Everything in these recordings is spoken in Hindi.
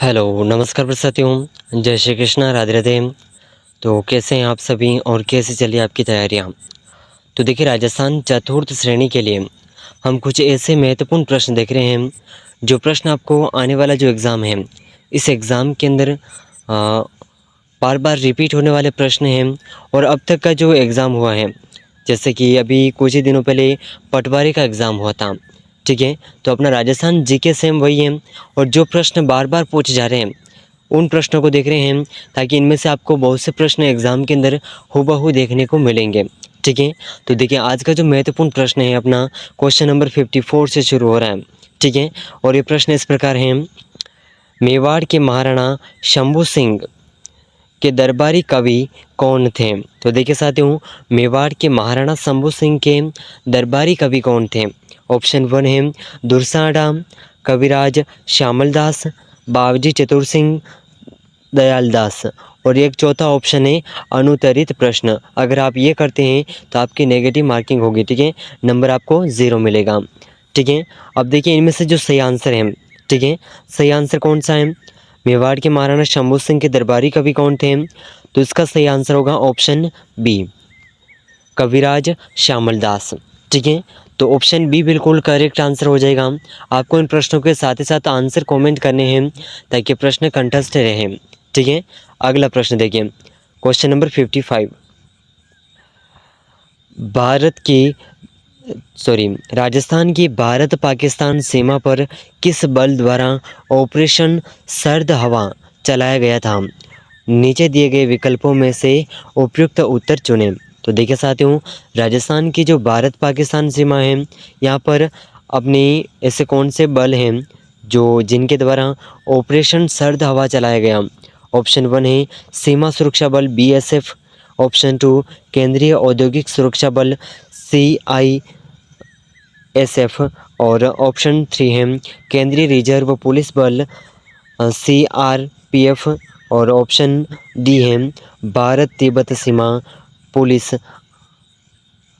हेलो, नमस्कार साथियों, जय श्री कृष्णा, राधे राधे। तो कैसे हैं आप सभी और कैसे चली आपकी तैयारियां? तो देखिए, राजस्थान चतुर्थ श्रेणी के लिए हम कुछ ऐसे महत्वपूर्ण प्रश्न देख रहे हैं, जो प्रश्न आपको आने वाला जो एग्ज़ाम है, इस एग्ज़ाम के अंदर बार बार रिपीट होने वाले प्रश्न हैं। और अब तक का जो एग्ज़ाम हुआ है, जैसे कि अभी कुछ ही दिनों पहले पटवारी का एग्ज़ाम हुआ था, ठीक है। तो अपना राजस्थान जीके सेम वही है, और जो प्रश्न बार बार पूछे जा रहे हैं उन प्रश्नों को देख रहे हैं, ताकि इनमें से आपको बहुत से प्रश्न एग्ज़ाम के अंदर हूबहू देखने को मिलेंगे, ठीक है। तो देखिए, आज का जो महत्वपूर्ण प्रश्न है अपना क्वेश्चन नंबर 54 से शुरू हो रहा है, ठीक है। और ये प्रश्न इस प्रकार है, मेवाड़ के महाराणा शंभू सिंह के दरबारी कवि कौन थे? तो देखिए साथियों, मेवाड़ के महाराणा शंभू सिंह के दरबारी कवि कौन थे? ऑप्शन 1 है दुर्साड़ा, कविराज श्यामल दास, बावजी चतुर सिंह, दयाल दास। और एक चौथा ऑप्शन है अनुत्तरित प्रश्न। अगर आप ये करते हैं तो आपकी नेगेटिव मार्किंग होगी, ठीक है, नंबर आपको 0 मिलेगा, ठीक है। अब देखिए, इनमें से जो सही आंसर है, ठीक है, सही आंसर कौन सा है? मेवाड़ के महाराणा शंभू सिंह के दरबारी कवि कौन थे? तो इसका सही आंसर होगा ऑप्शन बी, कविराज श्यामल दास, ठीक है। तो ऑप्शन बी बिल्कुल करेक्ट आंसर हो जाएगा। आपको इन प्रश्नों के साथ ही साथ आंसर कमेंट करने हैं, ताकि प्रश्न कंठस्थ रहे, ठीक है। अगला प्रश्न देखिए, क्वेश्चन नंबर 55। भारत की राजस्थान की भारत पाकिस्तान सीमा पर किस बल द्वारा ऑपरेशन सर्द हवा चलाया गया था? नीचे दिए गए विकल्पों में से उपयुक्त उत्तर चुनें। तो देखिए साथियों, राजस्थान की जो भारत पाकिस्तान सीमा है, यहाँ पर अपनी ऐसे कौन से बल हैं जो जिनके द्वारा ऑपरेशन सर्द हवा चलाया गया? ऑप्शन 1 है सीमा सुरक्षा बल बीएसएफ, ऑप्शन 2 केंद्रीय औद्योगिक सुरक्षा बल सीआईएसएफ, और ऑप्शन 3 है केंद्रीय रिजर्व पुलिस बल सीआरपीएफ, और ऑप्शन डी है भारत तिब्बत सीमा पुलिस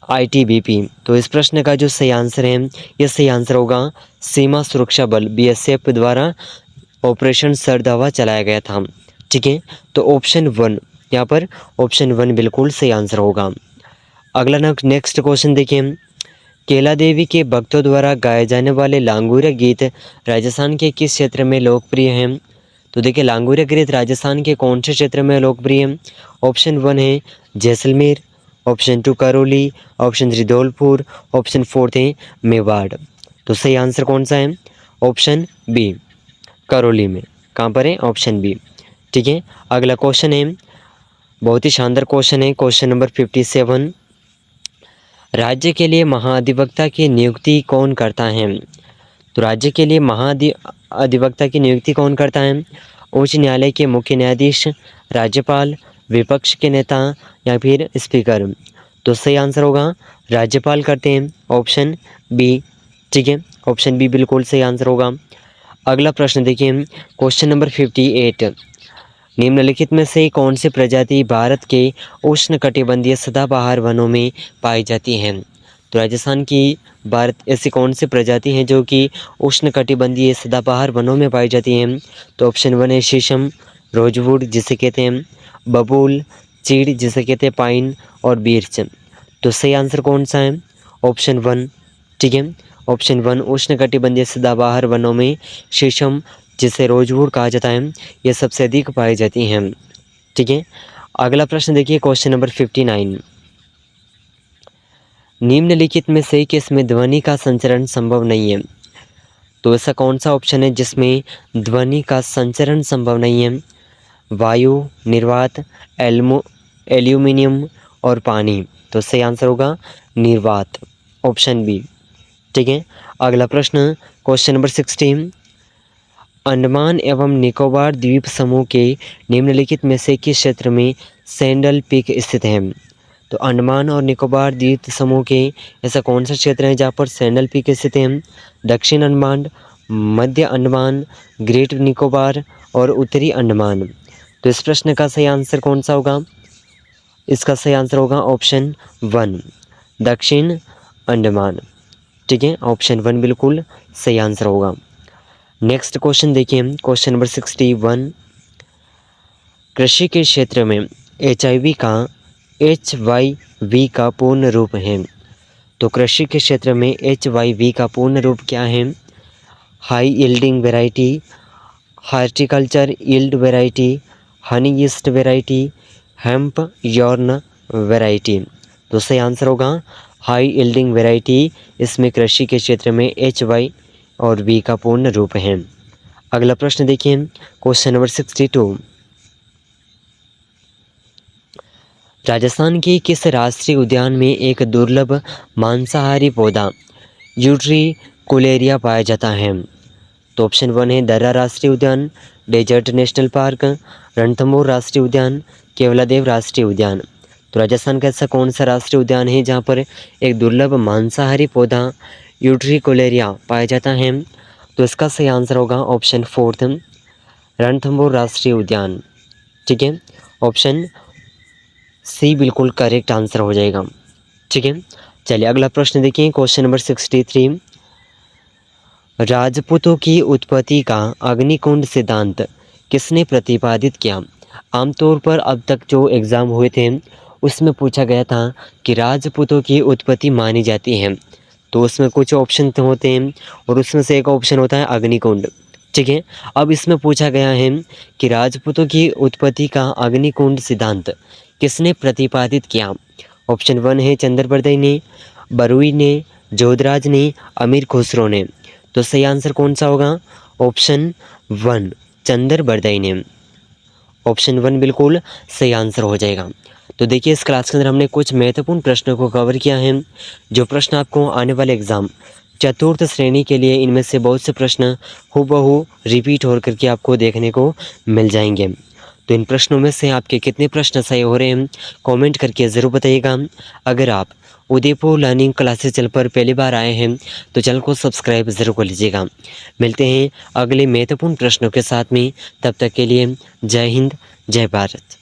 आईटीबीपी। तो इस प्रश्न का जो सही आंसर है, ये सही आंसर होगा सीमा सुरक्षा बल बीएसएफ द्वारा ऑपरेशन सर्द हवा चलाया गया था, ठीक है। तो ऑप्शन 1, यहाँ पर ऑप्शन 1 बिल्कुल सही आंसर होगा। अगला नेक्स्ट क्वेश्चन देखिए, केला देवी के भक्तों द्वारा गाए जाने वाले लांगुरिया गीत राजस्थान के किस क्षेत्र में लोकप्रिय हैं? तो देखिए, लांगुरिया गीत राजस्थान के कौन से क्षेत्र में लोकप्रिय है? ऑप्शन 1 है Jaisalmer, option 2 Karauli, option 3 Dholpur, option 4 है मेवाड़। तो सही आंसर कौन सा है? ऑप्शन बी, करौली में। कहाँ पर है? ऑप्शन बी, ठीक है। अगला क्वेश्चन है, बहुत ही शानदार क्वेश्चन है, क्वेश्चन नंबर 57। राज्य के लिए महाधिवक्ता की नियुक्ति कौन करता है? तो राज्य के लिए महाधिवक्ता की नियुक्ति कौन करता है? उच्च न्यायालय के मुख्य न्यायाधीश, राज्यपाल, विपक्ष के नेता, या फिर स्पीकर। तो सही आंसर होगा राज्यपाल करते हैं, ऑप्शन बी, ठीक है। ऑप्शन बी बिल्कुल सही आंसर होगा। अगला प्रश्न देखिए, क्वेश्चन नंबर 58। निम्नलिखित में से कौन सी प्रजाति भारत के उष्णकटिबंधीय सदाबहार वनों में पाई जाती है? तो राजस्थान की भारत ऐसी कौन सी प्रजाति है जो कि उष्णकटिबंधीय सदाबहार वनों में पाई जाती हैं? तो ऑप्शन 1 है शीशम, रोजवुड जिसे कहते हैं, बबूल, चीड़ जिसे कहते हैं पाइन, और बीर्च। तो सही आंसर कौन सा है? ऑप्शन 1, ठीक है। ऑप्शन 1 उष्णकटिबंधीय सदाबहार वनों में शीशम जिसे रोजवुड कहा जाता है, ये सबसे अधिक पाई जाती हैं, ठीक है। अगला प्रश्न देखिए, क्वेश्चन नंबर 59। निम्नलिखित में से किसमें ध्वनि का संचरण संभव नहीं है? तो ऐसा कौन सा ऑप्शन है जिसमें ध्वनि का संचरण संभव नहीं है? वायु, निर्वात, एल्यूमिनियम, और पानी। तो सही आंसर होगा निर्वात, ऑप्शन बी, ठीक है। अगला प्रश्न, क्वेश्चन नंबर 16। अंडमान एवं निकोबार द्वीप समूह के निम्नलिखित में से किस क्षेत्र में सैंडल पीक स्थित है? तो अंडमान और निकोबार द्वीप समूह के ऐसा कौन सा क्षेत्र है जहाँ पर सैंडल पीक स्थित है? दक्षिण अंडमान, मध्य अंडमान, ग्रेट निकोबार, और उत्तरी अंडमान। तो इस प्रश्न का सही आंसर कौन सा होगा? इसका सही आंसर होगा ऑप्शन 1, दक्षिण अंडमान, ठीक है। ऑप्शन 1 बिल्कुल सही आंसर होगा। नेक्स्ट क्वेश्चन देखिए, क्वेश्चन नंबर 61। कृषि के क्षेत्र में HIV का HYV का पूर्ण रूप है। तो कृषि के क्षेत्र में HYV का पूर्ण रूप क्या है? High yielding variety, horticulture yield variety, honey yeast variety, hemp yarn variety. तो सही आंसर होगा हाई यील्डिंग वेराइटी। इसमें कृषि के क्षेत्र में HY और V का पूर्ण रूप है। अगला प्रश्न देखिए, क्वेश्चन नंबर 62। राजस्थान के किस राष्ट्रीय उद्यान में एक दुर्लभ मांसाहारी पौधा यूट्रिकुलेरिया पाया जाता है? तो ऑप्शन 1 है दर्रा राष्ट्रीय उद्यान, डेजर्ट नेशनल पार्क, रणथंभौर राष्ट्रीय उद्यान, केवलादेव राष्ट्रीय उद्यान। तो राजस्थान का ऐसा कौन सा राष्ट्रीय उद्यान है जहाँ पर एक दुर्लभ मांसाहारी पौधा यूट्रिकुलेरिया पाया जाता है? तो इसका सही आंसर होगा ऑप्शन 4 रणथंभौर राष्ट्रीय उद्यान। ठीक है, ऑप्शन सी बिल्कुल करेक्ट आंसर हो जाएगा। ठीक है, चलिए अगला प्रश्न देखिए, क्वेश्चन नंबर 63। राजपूतों की उत्पत्ति का अग्निकुंड सिद्धांत किसने प्रतिपादित किया? आमतौर पर अब तक जो एग्ज़ाम हुए थे उसमें पूछा गया था कि राजपूतों की उत्पत्ति मानी जाती है, तो उसमें कुछ ऑप्शन तो होते हैं और उसमें से एक ऑप्शन होता है अग्निकुंड। ठीक है, अब इसमें पूछा गया है कि राजपूतों की उत्पत्ति का अग्निकुंड सिद्धांत किसने प्रतिपादित किया? ऑप्शन 1 है चंद्रबरदाई ने, बरुई ने, जोधराज ने, अमीर खुसरो ने। तो सही आंसर कौन सा होगा? ऑप्शन 1 चंद्रबरदाई ने। ऑप्शन 1 बिल्कुल सही आंसर हो जाएगा। तो देखिए इस क्लास के अंदर हमने कुछ महत्वपूर्ण प्रश्नों को कवर किया है, जो प्रश्न आपको आने वाले एग्ज़ाम चतुर्थ श्रेणी के लिए इनमें से बहुत से प्रश्न हूबहू रिपीट हो करके आपको देखने को मिल जाएंगे। तो इन प्रश्नों में से आपके कितने प्रश्न सही हो रहे हैं कमेंट करके ज़रूर बताइएगा। अगर आप उदयपुर लर्निंग क्लासेस चैनल पर पहली बार आए हैं तो चैनल को सब्सक्राइब ज़रूर कर लीजिएगा। मिलते हैं अगले महत्वपूर्ण प्रश्नों के साथ में, तब तक के लिए जय हिंद, जय भारत।